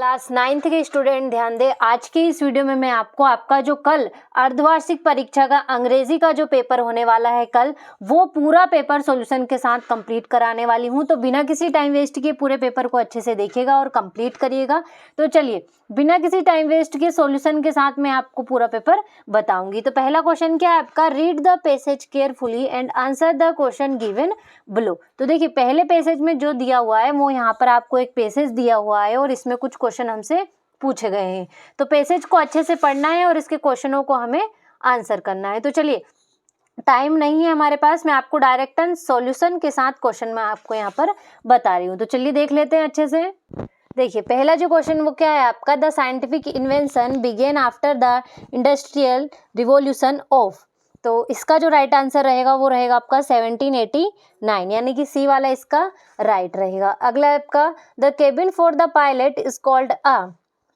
Class 9th के student ध्यान दें। आज की इस वीडियो में मैं आपको आपका जो कल अर्धवार्षिक परीक्षा का अंग्रेजी का जो पेपर होने वाला है कल, वो पूरा पेपर सॉल्यूशन के साथ कंप्लीट कराने वाली हूं। तो बिना किसी टाइम वेस्ट किए पूरे पेपर को अच्छे से देखिएगा और कंप्लीट करिएगा। तो चलिए बिना किसी टाइम वेस्ट के सॉल्यूशन के साथ मैं आपको पूरा पेपर बताऊंगी। तो पहला क्वेश्चन क्या है आपका, read the passage carefully and answer the question given below. तो देखिए पहले पैसेज में जो दिया हुआ है वो यहाँ पर आपको एक पैसेज दिया हुआ है और इसमें कुछ क्वेश्चन हमसे पूछे गए हैं। तो पैसेज को अच्छे से पढ़ना है और इसके क्वेश्चनों को हमें आंसर करना है। तो चलिए टाइम नहीं है हमारे पास, मैं आपको डायरेक्ट सॉल्यूशन के साथ क्वेश्चन मैं आपको यहाँ पर बता रही हूँ। तो चलिए देख लेते हैं अच्छे से। देखिए पहला जो क्वेश्चन वो क्या है आपका, the scientific invention began after the industrial revolution of. तो इसका जो राइट आंसर रहेगा वो रहेगा आपका 1789, यानी कि सी वाला इसका राइट रहेगा। अगला आपका, the cabin for the pilot is called a.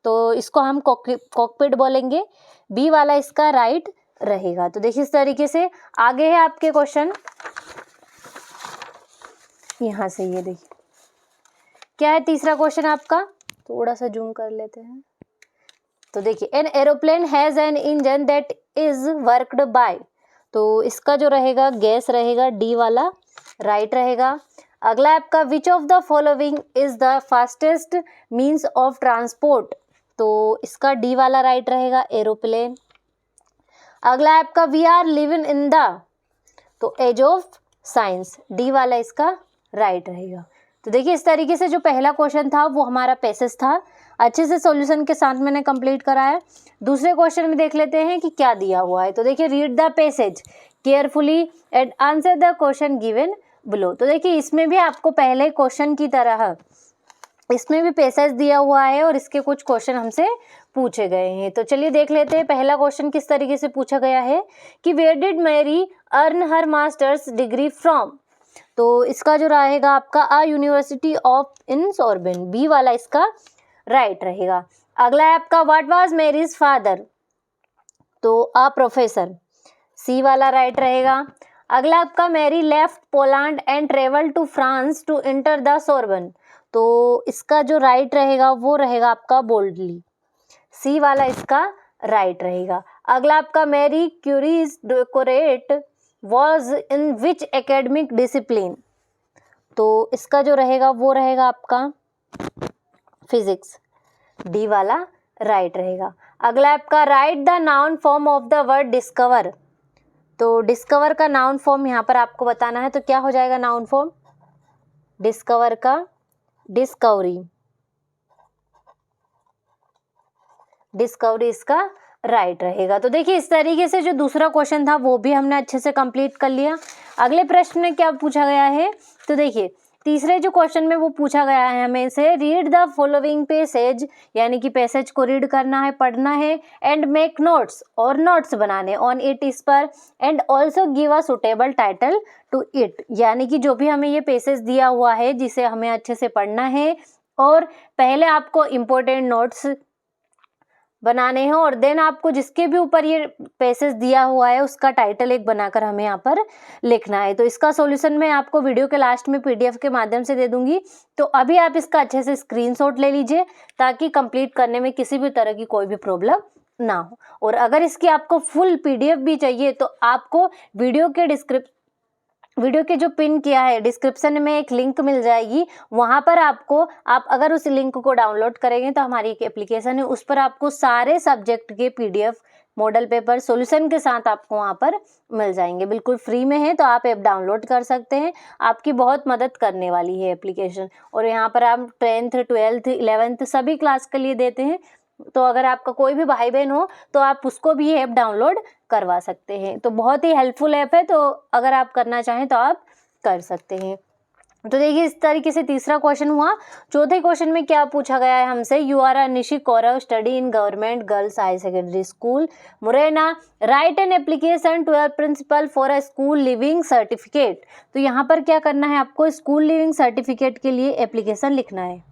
तो इसको हम कॉकपिट बोलेंगे, बी वाला इसका राइट रहेगा। तो देखिए इस तरीके से आगे है आपके क्वेश्चन, यहाँ से ये देखिए क्या है तीसरा क्वेश्चन आपका, थोड़ा सा जूम कर लेते हैं। तो देखिए an aeroplane has an engine that is worked by. तो इसका जो रहेगा गैस रहेगा डी वाला राइट रहेगा। अगला आपका, which of the following is the fastest means of transport. तो इसका डी वाला राइट रहेगा, एरोप्लेन। अगला आपका, we are living in the, तो एज ऑफ साइंस, डी वाला इसका राइट रहेगा। तो देखिए इस तरीके से जो पहला क्वेश्चन था वो हमारा पैसेज था, अच्छे से सॉल्यूशन के साथ मैंने कंप्लीट कराया। दूसरे क्वेश्चन में देख लेते हैं कि क्या दिया हुआ है। तो देखिए read the passage carefully and answer the question given below. तो देखिए इसमें भी आपको पहले क्वेश्चन की तरह इसमें भी पैसेज दिया हुआ है और इसके कुछ क्वेश्चन हमसे पूछे गए हैं। तो चलिए देख लेते हैं पहला क्वेश्चन किस तरीके से पूछा गया है कि where did Mary earn her master's degree from. तो इसका जो रहेगा आपका, A university of in Sorbonne, B वाला इसका राइट रहेगा। अगला है आपका, व्हाट वाज मैरीज फादर। तो अ प्रोफेसर, सी वाला राइट रहेगा। अगला आपका, Mary left Poland and travel to France to enter the Sorbonne. तो इसका जो राइट रहेगा वो रहेगा आपका बोल्डली, सी वाला इसका राइट रहेगा। अगला आपका, Marie Curie's decorate was in which academic discipline. तो इसका जो रहेगा वो रहेगा आपका फिजिक्स, डी वाला राइट रहेगा। अगला आपका, right the noun form of the word discover. तो डिस्कवर का नाउन फॉर्म यहाँ पर आपको बताना है। तो क्या हो जाएगा नाउन फॉर्म डिस्कवर का, डिस्कवरी, डिस्कवरी इसका राइट रहेगा। तो देखिए इस तरीके से जो दूसरा क्वेश्चन था वो भी हमने अच्छे से कंप्लीट कर लिया। अगले प्रश्न में क्या पूछा गया है, तो देखिए तीसरे जो क्वेश्चन में वो पूछा गया है हमें से, रीड द फॉलोइंग पैसेज, यानी कि पैसेज को रीड करना है, पढ़ना है, एंड मेक नोट्स, और नोट्स बनाने ऑन इट, इस पर, and also give a suitable title to it. यानी कि जो भी हमें ये पैसेज दिया हुआ है जिसे हमें अच्छे से पढ़ना है और पहले आपको इम्पोर्टेंट नोट्स बनाने हैं और देन आपको जिसके भी ऊपर ये पैसेज दिया हुआ है उसका टाइटल एक बनाकर हमें यहाँ पर लिखना है। तो इसका सॉल्यूशन मैं आपको वीडियो के लास्ट में पीडीएफ के माध्यम से दे दूंगी। तो अभी आप इसका अच्छे से स्क्रीनशॉट ले लीजिए ताकि कंप्लीट करने में किसी भी तरह की कोई भी प्रॉब्लम ना हो। और अगर इसकी आपको फुल पीडीएफ भी चाहिए तो आपको वीडियो के जो पिन किया है डिस्क्रिप्शन में एक लिंक मिल जाएगी, वहाँ पर आप अगर उस लिंक को डाउनलोड करेंगे तो हमारी एक एप्लीकेशन है, उस पर आपको सारे सब्जेक्ट के पीडीएफ मॉडल पेपर सॉल्यूशन के साथ आपको वहाँ पर मिल जाएंगे, बिल्कुल फ्री में है। तो आप ऐप डाउनलोड कर सकते हैं, आपकी बहुत मदद करने वाली है एप्लीकेशन। और यहाँ पर आप 10th 12th 11th सभी क्लास के लिए देते हैं। तो अगर आपका कोई भी भाई बहन हो तो आप उसको भी ये ऐप डाउनलोड करवा सकते हैं। तो बहुत ही हेल्पफुल ऐप है, तो अगर आप करना चाहें तो आप कर सकते हैं। तो देखिए इस तरीके से तीसरा क्वेश्चन हुआ। चौथे क्वेश्चन में क्या पूछा गया है हमसे, you are a Nishi Kaurav, study in government girls high secondary school Morena, write an application to a principal for a school leaving certificate. तो यहाँ पर क्या करना है आपको, स्कूल लिविंग सर्टिफिकेट के लिए एप्लीकेशन लिखना है।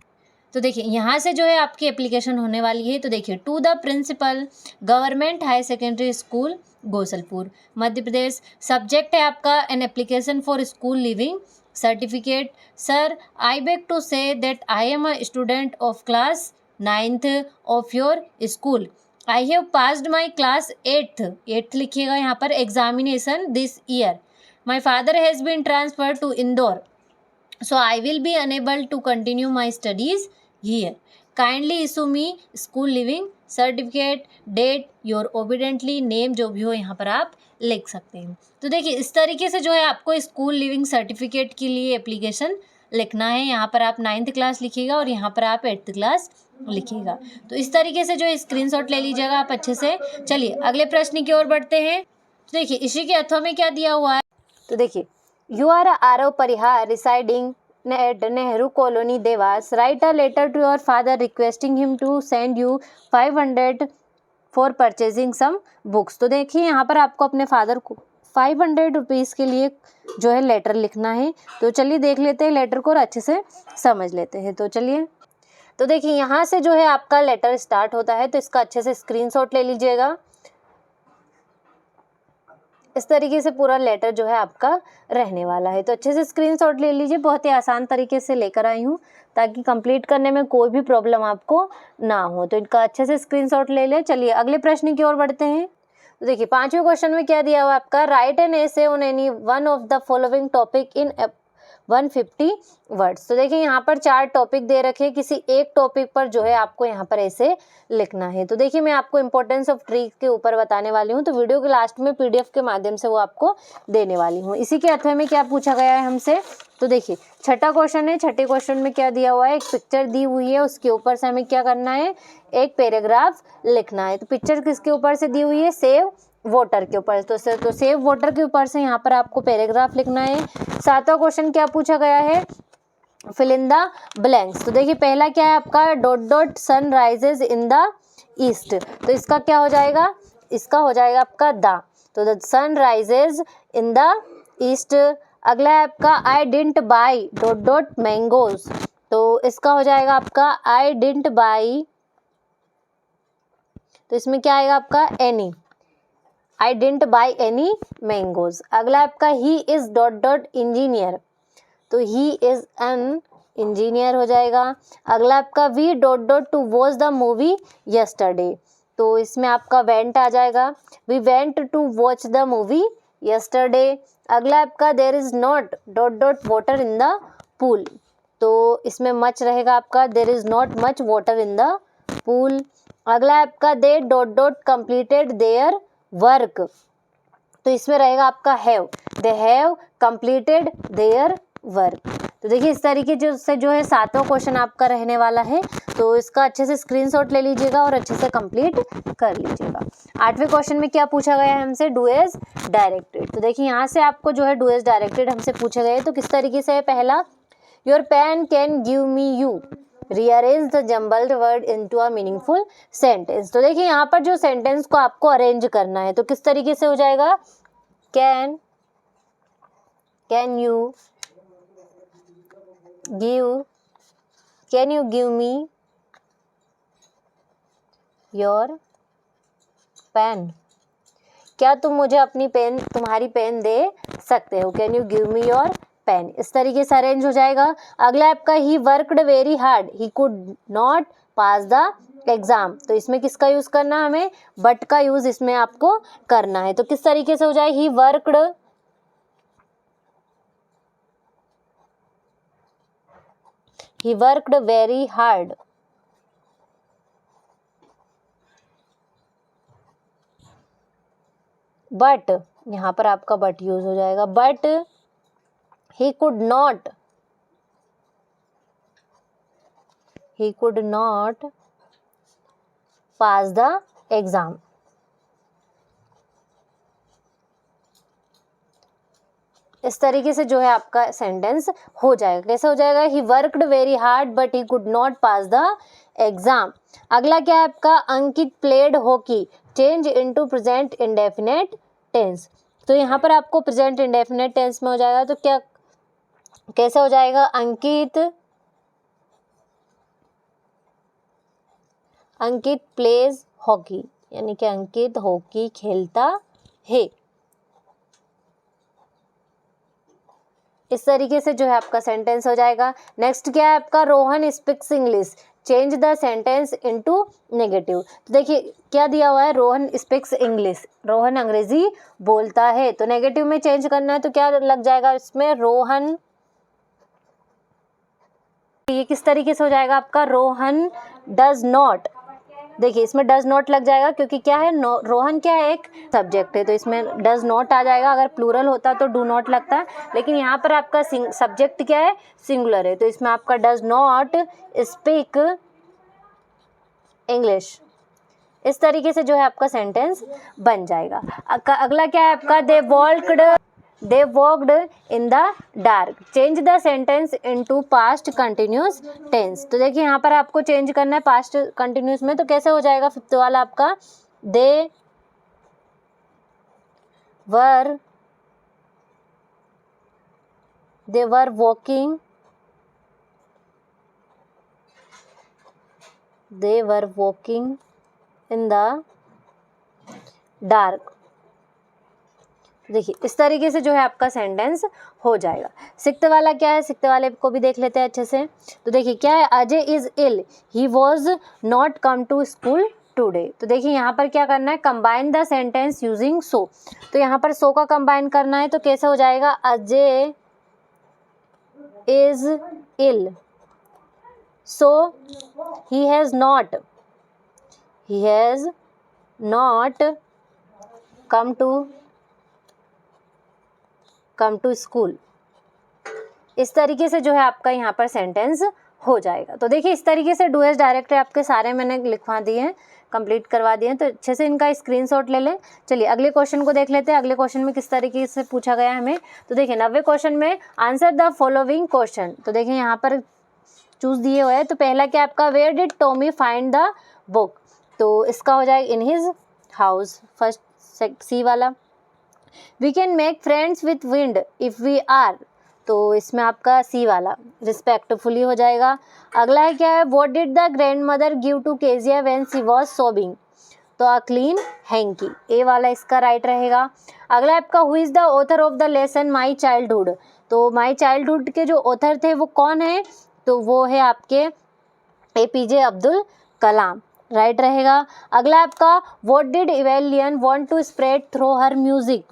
तो देखिए यहाँ से जो है आपकी एप्लीकेशन होने वाली है। तो देखिए, to the principal government high secondary school Gosalpur Madhya Pradesh, subject है आपका an application for school leaving certificate. Sir, I beg to say that I am a student of class 9th of your school. I have passed my class 8th लिखिएगा यहाँ पर examination this year. My father has been transferred to Indore, so I will be unable to continue my studies here. Kindly issue me school leaving certificate, date, your obediently name, जो भी हो यहाँ पर आप लिख सकते हैं। तो देखिए इस तरीके से जो है आपको स्कूल लिविंग सर्टिफिकेट के लिए एप्लीकेशन लिखना है। यहाँ पर आप 9th क्लास लिखिएगा और यहाँ पर आप 8th क्लास लिखिएगा। तो इस तरीके से जो है स्क्रीनशॉट ले लीजिएगा आप अच्छे से। चलिए अगले प्रश्न की ओर बढ़ते हैं। तो देखिए इसी के अथवा में क्या दिया हुआ है, तो देखिए you are Aarav Parihar residing at Nehru Colony, Devas. Write a letter to your father requesting him to send you 500 for purchasing some books. तो देखिए यहाँ पर आपको अपने फादर को 500 रुपीज़ के लिए जो है लेटर लिखना है। तो चलिए देख लेते हैं लेटर को और अच्छे से समझ लेते हैं। तो चलिए, तो देखिए यहाँ से जो है आपका लेटर स्टार्ट होता है, तो इसका अच्छे से स्क्रीनशॉट ले लीजिएगा। इस तरीके से पूरा लेटर जो है आपका रहने वाला है। तो अच्छे से स्क्रीनशॉट ले लीजिए, बहुत ही आसान तरीके से लेकर आई हूँ ताकि कंप्लीट करने में कोई भी प्रॉब्लम आपको ना हो। तो इनका अच्छे से स्क्रीनशॉट ले ले। चलिए अगले प्रश्न की ओर बढ़ते हैं। तो देखिए 5वें क्वेश्चन में क्या दिया हुआ आपका, right an essay on any one of the following topic in 150 words. तो देखिए यहाँ पर 4 टॉपिक दे रखे हैं, किसी एक टॉपिक पर जो है आपको यहाँ पर ऐसे लिखना है। तो देखिए मैं आपको इंपॉर्टेंस ऑफ ट्री के ऊपर बताने वाली हूँ, तो वीडियो के लास्ट में PDF के माध्यम से वो आपको देने वाली हूँ। इसी के अथवा में क्या पूछा गया है हमसे, तो देखिए 6ठा क्वेश्चन है। 6ठे क्वेश्चन में क्या दिया हुआ है, एक पिक्चर दी हुई है, उसके ऊपर से हमें क्या करना है, एक पैराग्राफ लिखना है। तो पिक्चर किसके ऊपर से दी हुई है, सेव वोटर के ऊपर, तो सेव वोटर के ऊपर से यहाँ पर आपको पैराग्राफ लिखना है। 7वां क्वेश्चन क्या पूछा गया है, फिल इन द ब्लैंक्स। तो देखिए पहला क्या है आपका, dot dot sun rises in the east. तो इसका क्या हो जाएगा, इसका हो जाएगा आपका द, तो the sun rises in the east. अगला है आपका I didn't buy dot dot mangoes, तो इसका हो जाएगा आपका आई डिडंट बाई, तो इसमें क्या आएगा आपका any, I didn't buy any mangoes. अगला आपका he is dot dot engineer, तो ही इज एन इंजीनियर हो जाएगा। अगला आपका we dot dot to watch the movie yesterday, तो इसमें आपका वेंट आ जाएगा, we went to watch the movie yesterday. अगला आपका there is not dot dot water in the pool, तो इसमें मच रहेगा आपका, there is not much water in the pool. अगला आपका they dot dot completed their work, तो इसमें रहेगा आपका have, they have completed their work. तो देखिए इस तरीके से जो है 7वां क्वेश्चन आपका रहने वाला है, तो इसका अच्छे से स्क्रीनशॉट ले लीजिएगा और अच्छे से कंप्लीट कर लीजिएगा। 8वें क्वेश्चन में क्या पूछा गया है हमसे, डू एज डायरेक्टेड। तो देखिए यहाँ से आपको जो है डू एज डायरेक्टेड हमसे पूछे गए, तो किस तरीके से है, पहला your pen can give me you rearrange the jumbled word into a meaningful sentence. तो देखिए यहाँ पर जो सेंटेंस को आपको अरेंज करना है, तो किस तरीके से हो जाएगा, can you give me your pen, क्या तुम मुझे अपनी पेन, तुम्हारी पेन दे सकते हो, can you give me your pen. इस तरीके से अरेंज हो जाएगा। अगला आपका he worked very hard he could not pass the exam, तो इसमें किसका यूज करना है, हमें बट का यूज इसमें आपको करना है। तो किस तरीके से हो जाए, ही वर्कड वेरी हार्ड, बट यहाँ पर आपका बट यूज हो जाएगा, but he could not pass the exam। इस तरीके से जो है आपका सेंटेंस हो जाएगा। कैसे हो जाएगा, he worked very hard but he could not pass the exam. अगला क्या है आपका, Ankit played hockey change into present indefinite tense. तो यहाँ पर आपको प्रेजेंट इंडेफिनेट टेंस में हो जाएगा, तो क्या कैसे हो जाएगा, अंकित प्लेज हॉकी, यानी कि अंकित हॉकी खेलता है। इस तरीके से जो है आपका सेंटेंस हो जाएगा। नेक्स्ट क्या है आपका, Rohan speaks English change the sentence into negative. तो देखिए क्या दिया हुआ है, रोहन स्पीक्स इंग्लिश, रोहन अंग्रेजी बोलता है, तो नेगेटिव में चेंज करना है तो क्या लग जाएगा इसमें, रोहन। ये किस तरीके से हो जाएगा आपका, रोहन डज नॉट। देखिए इसमें डज नॉट लग जाएगा क्योंकि क्या है, रोहन क्या है, एक सब्जेक्ट है, तो इसमें डज नॉट आ जाएगा। अगर प्लूरल होता तो डू नॉट लगता है, लेकिन यहाँ पर आपका सब्जेक्ट क्या है, सिंगुलर है, तो इसमें आपका डज नॉट स्पीक इंग्लिश। इस तरीके से जो है आपका सेंटेंस बन जाएगा। अगला क्या है आपका, they walked in the dark. Change the sentence into past continuous tense. तो देखिए यहाँ पर आपको चेंज करना है पास्ट कंटिन्यूस में, तो कैसे हो जाएगा फिफ्थ वाला आपका, they were walking in the dark. देखिए इस तरीके से जो है आपका सेंटेंस हो जाएगा। सिक्स्थ वाला क्या है, सिक्स्थ वाले को भी देख लेते हैं अच्छे से। तो देखिए क्या है, Ajay is ill, he was not come to school today. तो देखिए यहाँ पर क्या करना है, combine the sentence using so. तो यहाँ पर सो का कंबाइन करना है, तो कैसे हो जाएगा, Ajay is ill so he has not come to school. इस तरीके से जो है आपका यहाँ पर सेंटेंस हो जाएगा। तो देखिए इस तरीके से डू एज डायरेक्ट आपके सारे मैंने लिखवा दिए हैं, कंप्लीट करवा दिए हैं, तो अच्छे से इनका स्क्रीनशॉट ले लें। चलिए अगले क्वेश्चन को देख लेते हैं। अगले क्वेश्चन में किस तरीके से पूछा गया है हमें, तो देखिए 90 क्वेश्चन में आंसर द फॉलोइंग क्वेश्चन। तो देखिए यहाँ पर चूज दिए हुए हैं। तो पहला क्या आपका, where did Tommy find the book. तो इसका हो जाएगा in his house, first C वाला। We can make friends with wind if we are, तो इसमें आपका सी वाला रिस्पेक्टफुली हो जाएगा। अगला है क्या है, what did the grand mother give to Kezia when she was sobbing, तो अ क्लीन हैंकी, ए वाला इसका राइट रहेगा। अगला आपका, who is the author of the lesson my childhood. तो माई चाइल्डहुड के जो ऑथर थे वो कौन है, तो वो है आपके APJ अब्दुल कलाम, राइट रहेगा। अगला आपका, what did Evelyn want to spread through her music,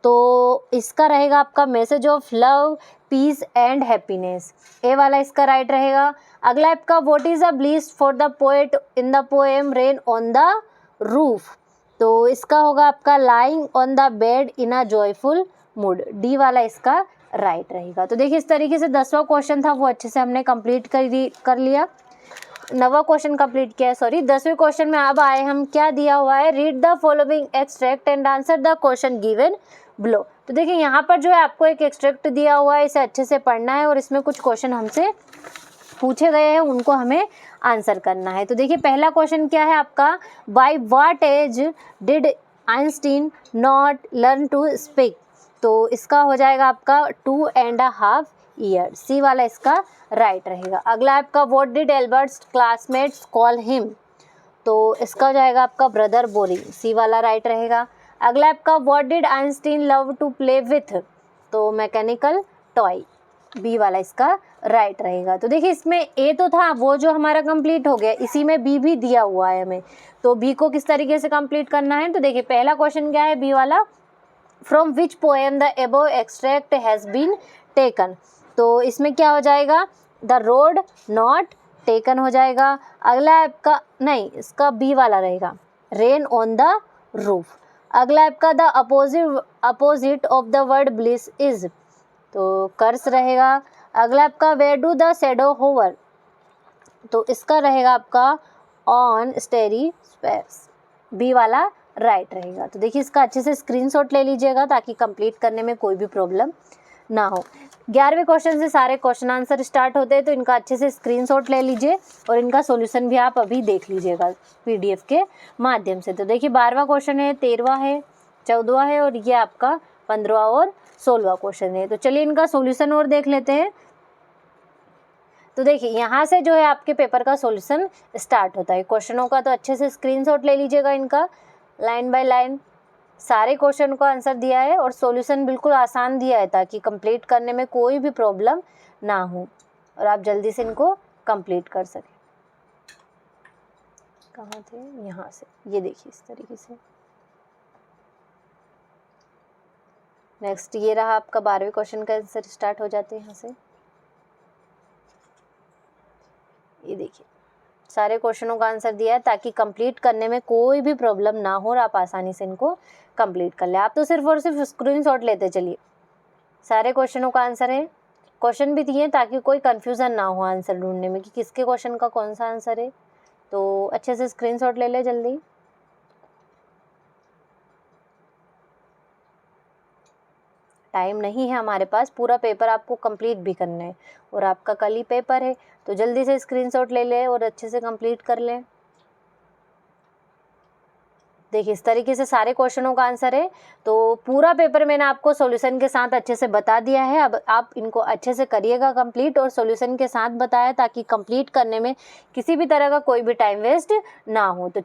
तो इसका रहेगा आपका message of love peace and happiness, A वाला इसका राइट रहेगा। अगला आपका, what is a bliss for the poet in the poem rain on the roof, तो इसका होगा आपका lying on the bed in a joyful mood, D वाला इसका राइट रहेगा। तो देखिए इस तरीके से 10वां क्वेश्चन था वो अच्छे से हमने कंप्लीट कर लिया। 9वां क्वेश्चन कंप्लीट किया है, सॉरी 10वें क्वेश्चन में अब आए हम, क्या दिया हुआ है, read the following extract and answer the question given below. तो देखिए यहाँ पर जो है आपको एक एक्सट्रैक्ट दिया हुआ है, इसे अच्छे से पढ़ना है और इसमें कुछ क्वेश्चन हमसे पूछे गए हैं, उनको हमें आंसर करना है। तो देखिए पहला क्वेश्चन क्या है आपका, by what age did Einstein not learn to speak, तो इसका हो जाएगा आपका 2.5 ईयर, सी वाला इसका राइट रहेगा। अगला आपका, what did Albert's classmates call him, तो इसका हो जाएगा आपका ब्रदर बोरिंग, सी वाला राइट रहेगा। अगला आपका, what did Einstein love to play with, तो मैकेनिकल टॉय, बी वाला इसका राइट रहेगा। तो देखिए इसमें ए तो था वो जो हमारा कंप्लीट हो गया, इसी में बी भी दिया हुआ है हमें, तो बी को किस तरीके से कंप्लीट करना है। तो देखिए पहला क्वेश्चन क्या है, बी वाला, from which poem the above extract has been taken, तो इसमें क्या हो जाएगा, द रोड नॉट टेकन हो जाएगा। अगला आपका, नहीं इसका बी वाला रहेगा, रेन ऑन द रूफ। अगला आपका, the opposite of the word bliss is, तो कर्स रहेगा। अगला आपका, where do the shadow hover, तो इसका रहेगा आपका ऑन स्टेरी स्पेस, बी वाला राइट रहेगा। तो देखिए इसका अच्छे से स्क्रीनशॉट ले लीजिएगा ताकि कंप्लीट करने में कोई भी प्रॉब्लम ना हो। 11वें क्वेश्चन से सारे क्वेश्चन आंसर स्टार्ट होते हैं, तो इनका अच्छे से स्क्रीनशॉट ले लीजिए और इनका सॉल्यूशन भी आप अभी देख लीजिएगा PDF के माध्यम से। तो देखिए 12वां क्वेश्चन है, 13वां है, 14वां है और ये आपका 15वां और 16वां क्वेश्चन है। तो चलिए इनका सॉल्यूशन और देख लेते हैं। तो देखिए यहाँ से जो है आपके पेपर का सॉल्यूशन स्टार्ट होता है क्वेश्चनों का, तो अच्छे से स्क्रीनशॉट ले लीजिएगा इनका, लाइन बाय लाइन सारे क्वेश्चन को आंसर दिया है और सॉल्यूशन बिल्कुल आसान दिया है ताकि कंप्लीट करने में कोई भी प्रॉब्लम ना हो और आप जल्दी से इनको कंप्लीट कर सकें। कहाँ थे, यहाँ से, ये देखिए इस तरीके से। नेक्स्ट ये रहा आपका 12वें क्वेश्चन का आंसर स्टार्ट हो जाते हैं यहाँ से। ये देखिए सारे क्वेश्चनों का आंसर दिया है ताकि कंप्लीट करने में कोई भी प्रॉब्लम ना हो और आप आसानी से इनको कंप्लीट कर ले। आप तो सिर्फ और सिर्फ स्क्रीनशॉट लेते चलिए। सारे क्वेश्चनों का आंसर है, क्वेश्चन भी दिए ताकि कोई कंफ्यूजन ना हो आंसर ढूंढने में कि किसके क्वेश्चन का कौन सा आंसर है। तो अच्छे से स्क्रीनशॉट ले ले जल्दी। टाइम नहीं है हमारे पास, पूरा पेपर आपको कंप्लीट भी करना है और आपका कल ही पेपर है, तो जल्दी से स्क्रीनशॉट ले ले और अच्छे से कंप्लीट कर लें। देखिए इस तरीके से सारे क्वेश्चनों का आंसर है। तो पूरा पेपर मैंने आपको सॉल्यूशन के साथ अच्छे से बता दिया है। अब आप इनको अच्छे से करिएगा कंप्लीट, और सॉल्यूशन के साथ बताया ताकि कंप्लीट करने में किसी भी तरह का कोई भी टाइम वेस्ट ना हो। तो